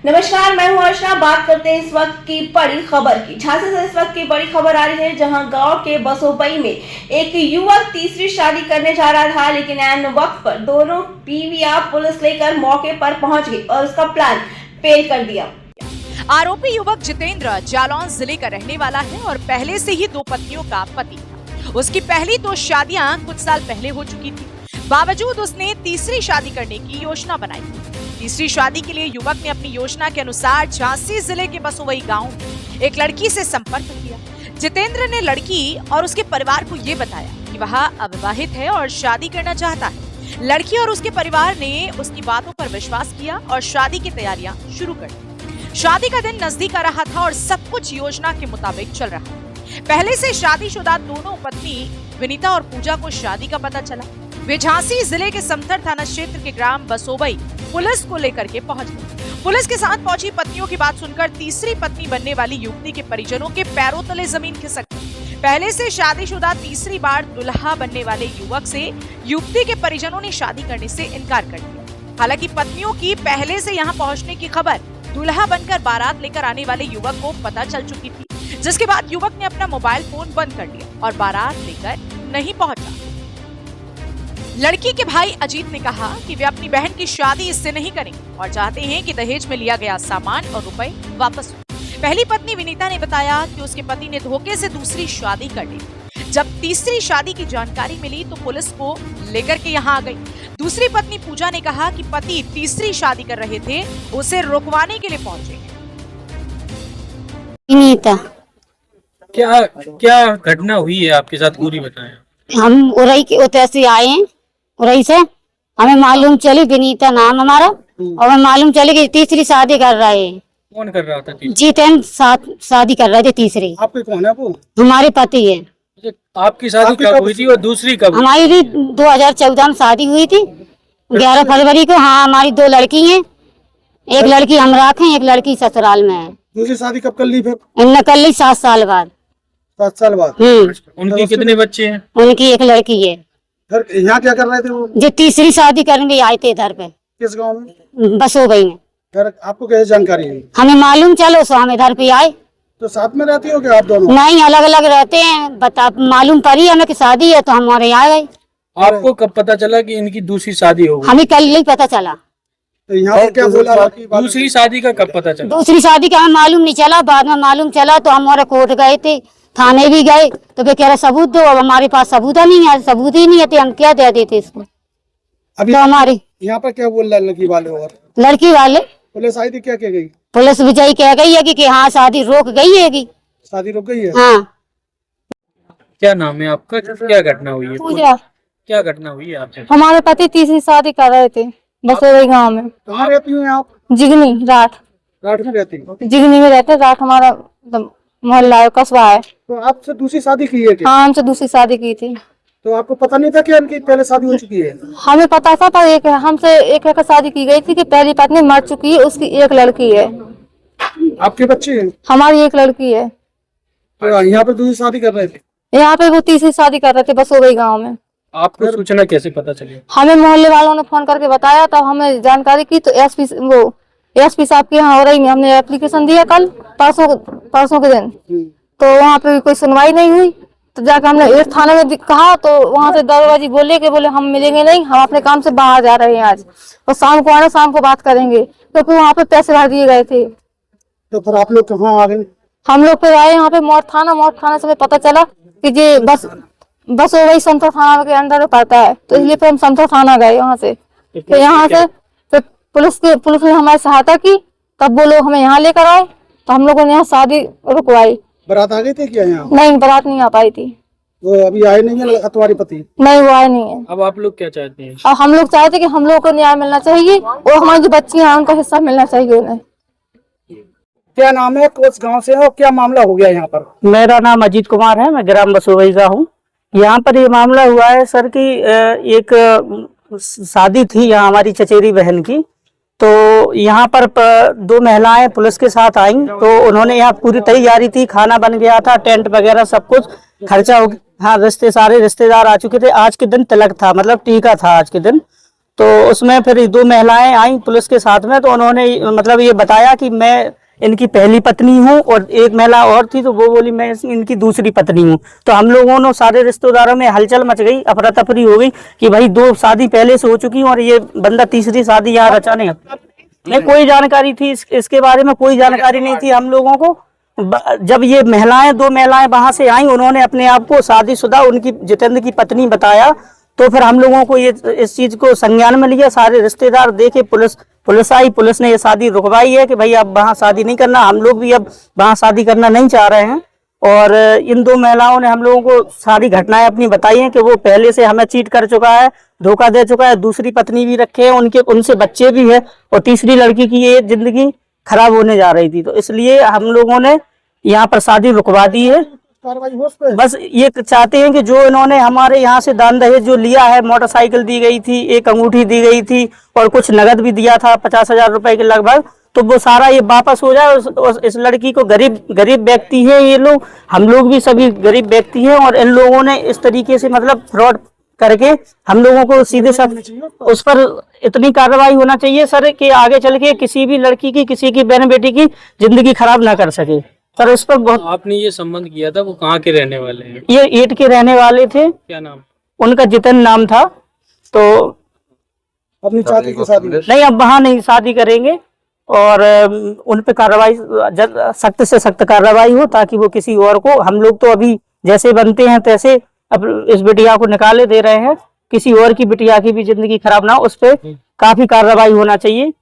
नमस्कार, मैं हूं अर्चना। बात करते हैं इस वक्त की बड़ी खबर की। झांसी से इस वक्त की बड़ी खबर आ रही है, जहां गांव के बसोबई में एक युवक तीसरी शादी करने जा रहा था, लेकिन ऐन वक्त पर दोनों बीवियां पुलिस लेकर मौके पर पहुंच गई और उसका प्लान फेल कर दिया। आरोपी युवक जितेंद्र जालौन जिले का रहने वाला है और पहले से ही 2 पत्नियों का पति था। उसकी पहली 2 शादियां कुछ साल पहले हो चुकी थी। बावजूद उसने तीसरी शादी करने की योजना बनाई। तीसरी शादी के लिए युवक ने अपनी योजना के अनुसार झांसी जिले के बसोवई गांव में एक लड़की से संपर्क किया। जितेंद्र ने लड़की और उसके परिवार को ये बताया कि वह अविवाहित है और शादी करना चाहता है। लड़की और उसके परिवार ने उसकी बातों पर विश्वास किया और शादी की तैयारियां शुरू कर दी। शादी का दिन नजदीक आ रहा था और सब कुछ योजना के मुताबिक चल रहा था। पहले से शादीशुदा दोनों पत्नी विनीता और पूजा को शादी का पता चला। वे झांसी जिले के समथर थाना क्षेत्र के ग्राम बसोवई पुलिस को लेकर के पहुंच गए। पुलिस के साथ पहुंची पत्नियों की बात सुनकर तीसरी पत्नी बनने वाली युवती के परिजनों के पैरों तले जमीन खिसक गई। पहले से शादीशुदा तीसरी बार दुल्हा बनने वाले युवक से युवती के परिजनों ने शादी करने से इनकार कर दिया। हालांकि पत्नियों की पहले से यहां पहुंचने की खबर दुल्हा बनकर बारात लेकर आने वाले युवक को पता चल चुकी थी, जिसके बाद युवक ने अपना मोबाइल फोन बंद कर लिया और बारात लेकर नहीं पहुंचा। लड़की के भाई अजीत ने कहा कि वे अपनी बहन की शादी इससे नहीं करेंगे और चाहते हैं कि दहेज में लिया गया सामान और रुपए वापस हो। पहली पत्नी विनीता ने बताया कि उसके पति ने धोखे से दूसरी शादी कर ली। जब तीसरी शादी की जानकारी मिली तो पुलिस को लेकर के यहाँ आ गई। दूसरी पत्नी पूजा ने कहा कि पति तीसरी शादी कर रहे थे, उसे रुकवाने के लिए पहुंचे। विनीता, क्या घटना हुई है आपके साथ, पूरी बताएं। हम उरई के उतर से आए हैं। उरई से हमें मालूम चली, विनीता नाम हमारा, और हमें मालूम चली कि तीसरी शादी कर रहे हैं। कौन कर रहा था? जितेंद्र शादी कर रहे थे तीसरी। आपके कौन है वो? हमारे पति है। आपकी शादी कब हुई थी और दूसरी कब? हमारी भी 2014 में शादी हुई थी, 11 फरवरी को। हाँ, हमारी 2 लड़की हैं, एक लड़की हम रखे, एक लड़की ससुराल में है। दूसरी शादी कब कर ली फिर? इनने कर ली 7 साल बाद। 7 साल बाद। उनके कितने बच्चे हैं? उनकी एक लड़की है। यहाँ क्या कर रहे थे वो? जो तीसरी शादी करने आए थे इधर पे। किस गांव में? बसोबई में। फिर आपको कैसे जानकारी है? हमें मालूम चलो सो हम इधर पे आए। तो साथ में रहती हो क्या आप दोनों? नहीं, अलग अलग रहते हैं। बता मालूम पड़ी हमें कि शादी है तो हम हमारे आ गए। आपको कब पता चला कि इनकी दूसरी शादी हो गई? हमें कल ही पता चला। तो यहाँ पर क्या बोला? दूसरी शादी का कब पता चला? दूसरी शादी का हमें मालूम नहीं चला, बाद में मालूम चला तो हम हमारे कोर्ट गए थे, थाने भी गए तो वे कह रहे सबूत दो। अब हमारे पास सबूत नहीं है, सबूत ही नहीं है तो हम क्या दे देते इसको। अभी तो हमारे यहाँ पर क्या बोल रहा है लड़की वाले? और लड़की वाले पुलिस आई थी, क्या कह गई? पुलिस विजयी कह गई है कि हाँ शादी रोक गई है कि शादी रुक गई है। हाँ। क्या नाम है आपका? क्या घटना हुई है? पूजा। क्या घटना हुई है आपसे? हमारे पति तीसरी शादी कर रहे थे बसोई गांव में। कहाँ रहती हूँ आप? जिगनी राठ में रहती हूँ। जिगनी में रहते। राठ हमारा मोहल्ला है, कस्बा है। तो आपसे दूसरी शादी की है क्या? हाँ, हमसे दूसरी शादी की थी। तो आपको पता नहीं था कि इनकी पहले शादी हो चुकी है? हमें पता था, पर हमसे एक शादी की गई थी कि पहली पत्नी मर चुकी है, उसकी एक लड़की है। आपके बच्चे हैं? हमारी एक लड़की है। तो यहाँ पे दूसरी शादी कर रहे थे? यहाँ पे वो तीसरी शादी कर रहे थे बसोई गाँव में। आपको सूचना कैसे पता चली? हमें मोहल्ले वालों ने फोन करके बताया, तब हमें जानकारी की तो एसपी साहब के यहाँ हो रही में हमने एप्लीकेशन दिया कल परसों के दिन। तो वहाँ पे कोई सुनवाई नहीं हुई। तो जाकर हमने एक थाने में कहा तो वहाँ से दरोगाजी बोले हम मिलेंगे नहीं, हम अपने काम से बाहर जा रहे हैं आज, और शाम को आना, शाम को बात करेंगे, क्योंकि वहाँ पे पैसे भर दिए गए थे। तो फिर आप लोग कहाँ आ गए? हम लोग फिर आए यहाँ पे मोर थाना से हमें पता चला कि ये बस वही समथर थाना के अंदर पड़ता है, तो इसलिए फिर हम समथर थाना गए वहाँ से। फिर यहाँ से फिर पुलिस ने हमारी सहायता की, तब वो लोग हमें यहाँ लेकर आए, तो हम लोगों ने यहाँ शादी रुकवाई। बारात आ गई थी क्या यहाँ? नहीं, बारात नहीं आ पाई थी। वो अभी आए नहीं है तुम्हारे पति? नहीं, वो आए नहीं है। अब आप लोग क्या चाहते हैं? और हम लोग चाहते कि हम लोगों को न्याय मिलना चाहिए और हमारी जो बच्ची हैं उनका हिस्सा मिलना चाहिए उन्हें। क्या नाम है, कौन गांव से हो, क्या मामला हो गया यहाँ पर? मेरा नाम अजीत कुमार है, मैं ग्राम बसोवई का हूँ। यहाँ पर ये मामला हुआ है सर कि एक शादी थी यहाँ हमारी चचेरी बहन की। तो यहाँ पर 2 महिलाएं पुलिस के साथ आईं, तो उन्होंने यहाँ पूरी तैयारी थी, खाना बन गया था, टेंट वगैरह सब कुछ खर्चा हो गया। हाँ, सारे रिश्तेदार आ चुके थे। आज के दिन तिलक था, मतलब टीका था आज के दिन। तो उसमें फिर 2 महिलाएं आई पुलिस के साथ में, तो उन्होंने मतलब ये बताया कि मैं इनकी पहली पत्नी हूँ, और एक महिला और थी तो वो बोली मैं इनकी दूसरी पत्नी हूँ। तो हम लोगों ने सारे रिश्तेदारों में हलचल मच गई, अफरा तफरी हो गई कि भाई 2 शादी पहले से हो चुकी और ये बंदा तीसरी शादी यहाँ रचा नहीं। कोई जानकारी थी इसके बारे में, कोई जानकारी नहीं थी हम लोगों को। जब ये महिलाएं 2 महिलाएं वहां से आई, उन्होंने अपने आप को शादीशुदा उनकी जितेंद्र की पत्नी बताया, तो फिर हम लोगों को ये इस चीज को संज्ञान में लिया। सारे रिश्तेदार देखे, पुलिस आई, पुलिस ने ये शादी रुकवाई है कि भाई अब वहाँ शादी नहीं करना, हम लोग भी अब वहाँ शादी करना नहीं चाह रहे हैं। और इन 2 महिलाओं ने हम लोगों को सारी घटनाएं अपनी बताई हैं कि वो पहले से हमें चीट कर चुका है, धोखा दे चुका है, दूसरी पत्नी भी रखे हैं, उनसे बच्चे भी है, और तीसरी लड़की की ये जिंदगी खराब होने जा रही थी। तो इसलिए हम लोगों ने यहाँ पर शादी रुकवा दी है। बस ये चाहते हैं कि जो इन्होंने हमारे यहाँ से दान दहेज जो लिया है, मोटरसाइकिल दी गई थी, एक अंगूठी दी गई थी और कुछ नगद भी दिया था 50,000 रुपए के लगभग, तो वो सारा ये वापस हो जाए। इस लड़की को गरीब व्यक्ति है ये लोग, हम लोग भी सभी गरीब व्यक्ति हैं, और इन लोगों ने इस तरीके से मतलब फ्रॉड करके हम लोगों को सीधे उस पर इतनी कार्रवाई होना चाहिए सर कि आगे चल के किसी भी लड़की की, किसी की बहन बेटी की जिंदगी खराब ना कर सके सर। उस पर बहुत आपने ये संबंध किया था, वो कहाँ के रहने वाले हैं? ये ईट के रहने वाले थे। क्या नाम? उनका जितेंद्र नाम था। तो अपनी चाची की शादी नहीं, अब वहाँ नहीं शादी करेंगे, और उन पे कार्रवाई सख्त से सख्त कार्रवाई हो, ताकि वो किसी और को, हम लोग तो अभी जैसे बनते हैं तैसे अब इस बिटिया को निकाले दे रहे हैं, किसी और की बिटिया की भी जिंदगी खराब ना हो, उस पे काफी कार्रवाई होना चाहिए।